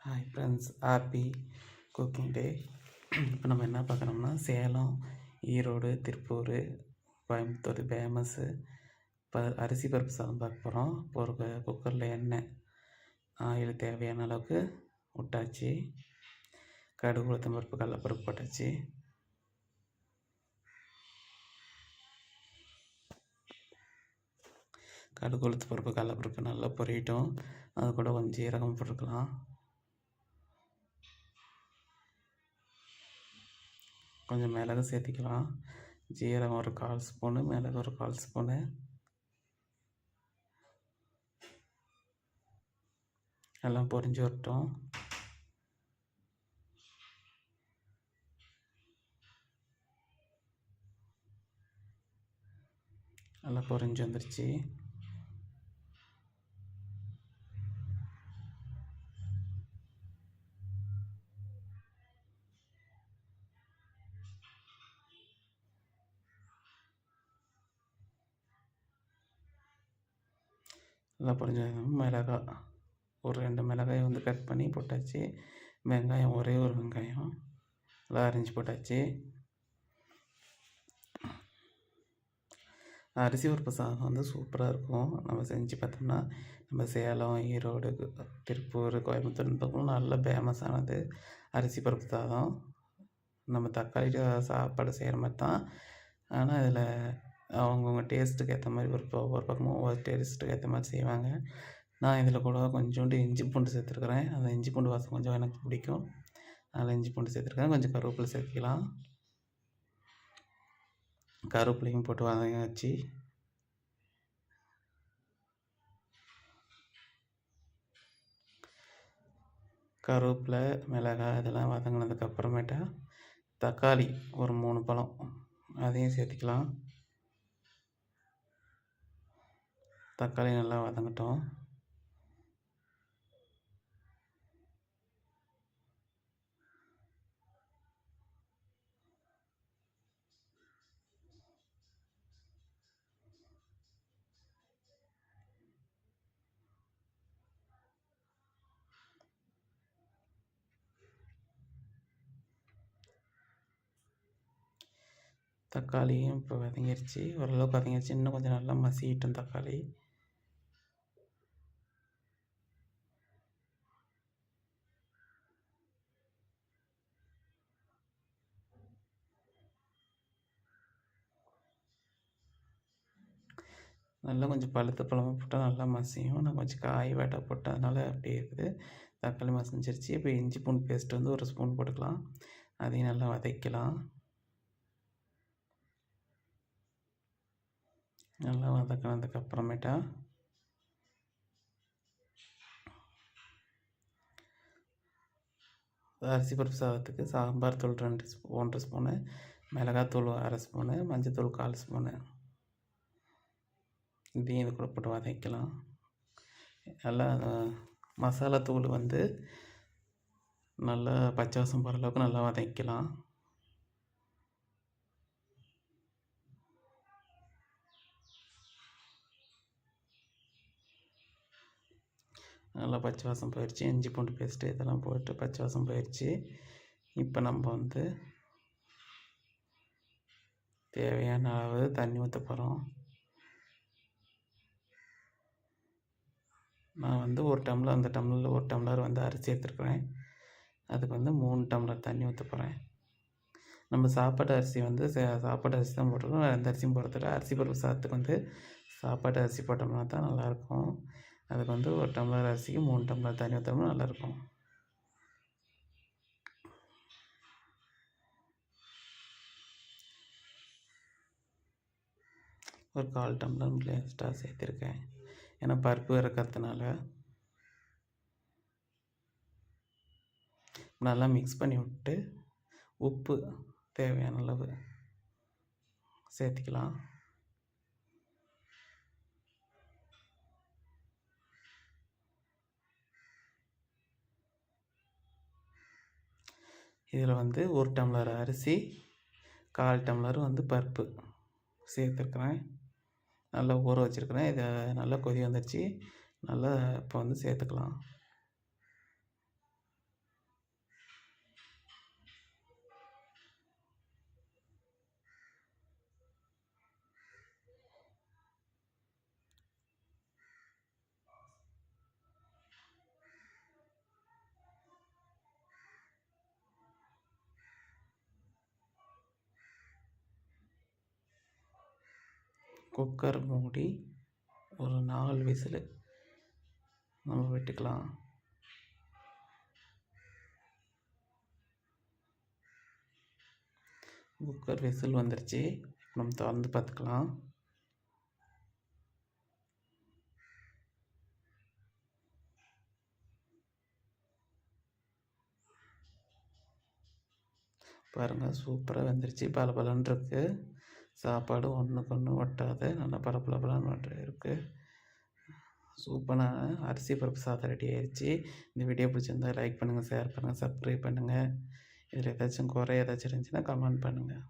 Hi friends, happy cooking டே. இப்போ நம்ம என்ன பார்க்குறோம்னா, சேலம், ஈரோடு, திருப்பூர், கோயம்புத்தூர் ஃபேமஸ்ஸு. இப்போ அரிசி பருப்பு சாதம் பார்க்க போகிறோம். இப்போ ஒரு குக்கரில் எண்ணெய், ஆயில் தேவையான அளவுக்கு விட்டாச்சு. கடுகு, உளுத்தம் பருப்பு, கடலப்பருப்பு போட்டாச்சு. கடுகு, உளுத்தம் பருப்பு, கடலப்பருப்பு நல்லா பொரியட்டும். அது கூட கொஞ்சம் ஜீரகம் போட்டுக்கலாம். கொஞ்சம் மிளகு சேர்த்திக்கலாம். ஜீரகம் ஒரு 1/4 ஸ்பூனு, மிளகு ஒரு 1/4 ஸ்பூனு. எல்லாம் பொரிஞ்சு வரட்டும். நல்லா பொரிஞ்சு வந்துருச்சு. நல்லா பொரிஞ்சு மிளகாய் ஒரு 2 மிளகாய் வந்து கட் பண்ணி போட்டாச்சு. வெங்காயம் ஒரே ஒரு வெங்காயம் நல்லா அரிஞ்சு போட்டாச்சு. அரிசி பருப்பு சாதம் வந்து சூப்பராக இருக்கும். நம்ம செஞ்சு பார்த்தோம்னா, நம்ம சேலம், ஈரோடு, திருப்பூர், கோயம்புத்தூர் இந்த பக்கம் நல்ல ஃபேமஸானது அரிசி பருப்பு சாதம். நம்ம தக்காளி சாப்பாடு செய்கிற மாதிரி தான். ஆனால் இதில் அவங்கவுங்க டேஸ்ட்டுக்கு ஏற்ற மாதிரி ஒரு பக்கமும் ஒவ்வொரு டேஸ்ட்டுக்கு ஏற்ற மாதிரி செய்வாங்க. நான் இதில் கூட கொஞ்சோண்டு இஞ்சி பூண்டு சேர்த்துருக்குறேன். அந்த இஞ்சி பூண்டு வாசம் கொஞ்சம் எனக்கு பிடிக்கும். அதில் இஞ்சி பூண்டு சேர்த்துருக்கேன். கொஞ்சம் கருவேப்பிலை சேர்த்துக்கலாம். கருவேப்பிலையும் போட்டு வதங்கி கருவேப்பிலை, மிளகாய் இதெல்லாம் வதங்கினதுக்கப்புறமேட்டா தக்காளி ஒரு 3 பழம் அதையும் சேர்த்திக்கலாம். தக்காளி நல்லா வதங்கட்டும். தக்காளியும் இப்போ வதங்கிருச்சு, ஓரளவுக்கு வதங்கிருச்சு. இன்னும் கொஞ்சம் நல்லா மசியட்டும் தக்காளி. நல்லா கொஞ்சம் பழுத்த பழமாக போட்டால் நல்லா மசியும். நான் கொஞ்சம் காய் வேட்டை போட்டதுனால அப்படி இருக்குது. தக்காளி மசிஞ்சிருச்சு. இப்போ இஞ்சி பூண்டு பேஸ்ட் வந்து 1 ஸ்பூன் போட்டுக்கலாம். அதையும் நல்லா வதக்கலாம். நல்லா வதக்கினதுக்கப்புறமேட்டா அரிசி பருப்பு சாதத்துக்கு சாம்பார் தூள் 1 ஸ்பூனு, மிளகாத்தூள் 1/2 ஸ்பூனு, மஞ்சத்தூள் 1/4 ஸ்பூனு. இதையும் இது கூட போட்டு வதக்கலாம். நல்லா மசாலா தூள் வந்து நல்லா பச்சை வாசம் போகிற அளவுக்கு நல்லா வதக்கலாம். நல்லா பச்சை வாசம் போயிடுச்சு. இஞ்சி பூண்டு பேஸ்ட்டு இதெல்லாம் போட்டு பச்சை வாசம் போயிடுச்சு. இப்போ நம்ம வந்து தேவையான அளவு தண்ணி ஊற்ற போகிறோம். நான் வந்து 1 டம்ளர், அந்த டம்ளரில் 1 டம்ளர் வந்து அரிசி எடுத்துருக்குறேன். அதுக்கு வந்து 3 டம்ளர் தண்ணி ஊற்ற போகிறேன். நம்ம சாப்பாட்டு அரிசி வந்து சாப்பாட்டு அரிசி தான் போட்டிருக்கோம். எந்த அரிசியும் போடுறதில்ல. அரிசி பருப்பு சாதத்துக்கு வந்து சாப்பாட்டு அரிசி போட்டோம்னா தான் நல்லாயிருக்கும். அதுக்கு வந்து 1 டம்ளர் அரிசிக்கு 3 டம்ளர் தண்ணி ஊற்றோம்னா நல்லாயிருக்கும். ஒரு 1/4 டம்ளர் எக்ஸ்ட்ரா சேர்த்துருக்கேன். ஏன்னா பருப்பு இறக்கிறதுனால. நல்லா மிக்ஸ் பண்ணி விட்டு உப்பு தேவையான அளவு சேர்த்திக்கலாம். இதில் வந்து 1 டம்ளர் அரிசி, 1/4 டம்ளர் வந்து பருப்பு சேர்த்துருக்குறேன். நல்லா ஊற வச்சுருக்குறேன். இதை நல்லா கொதி வந்துடுச்சு. நல்லா இப்போ வந்து சேர்த்துக்கலாம். குக்கர் மூடி ஒரு 4 விசிலு நம்ம விட்டுக்கலாம். குக்கர் விசில் வந்துருச்சு. நம்ம திறந்து பார்த்துக்கலாம். பாருங்கள், சூப்பராக வெந்துருச்சு. பலபலன்னு இருக்குது. சாப்பாடு ஒன்றுக்கு ஒன்று ஒட்டாது. நல்லா பளபளன்னு இருக்குது. சூப்பரான அரிசி பருப்பு சாதம் ரெடி ஆயிடுச்சு. இந்த வீடியோ பிடிச்சிருந்தா லைக் பண்ணுங்கள், ஷேர் பண்ணுங்கள், சப்ஸ்கிரைப் பண்ணுங்கள். இதில் ஏதாச்சும் குறை ஏதாச்சும் இருந்துச்சுன்னா கமெண்ட் பண்ணுங்கள்.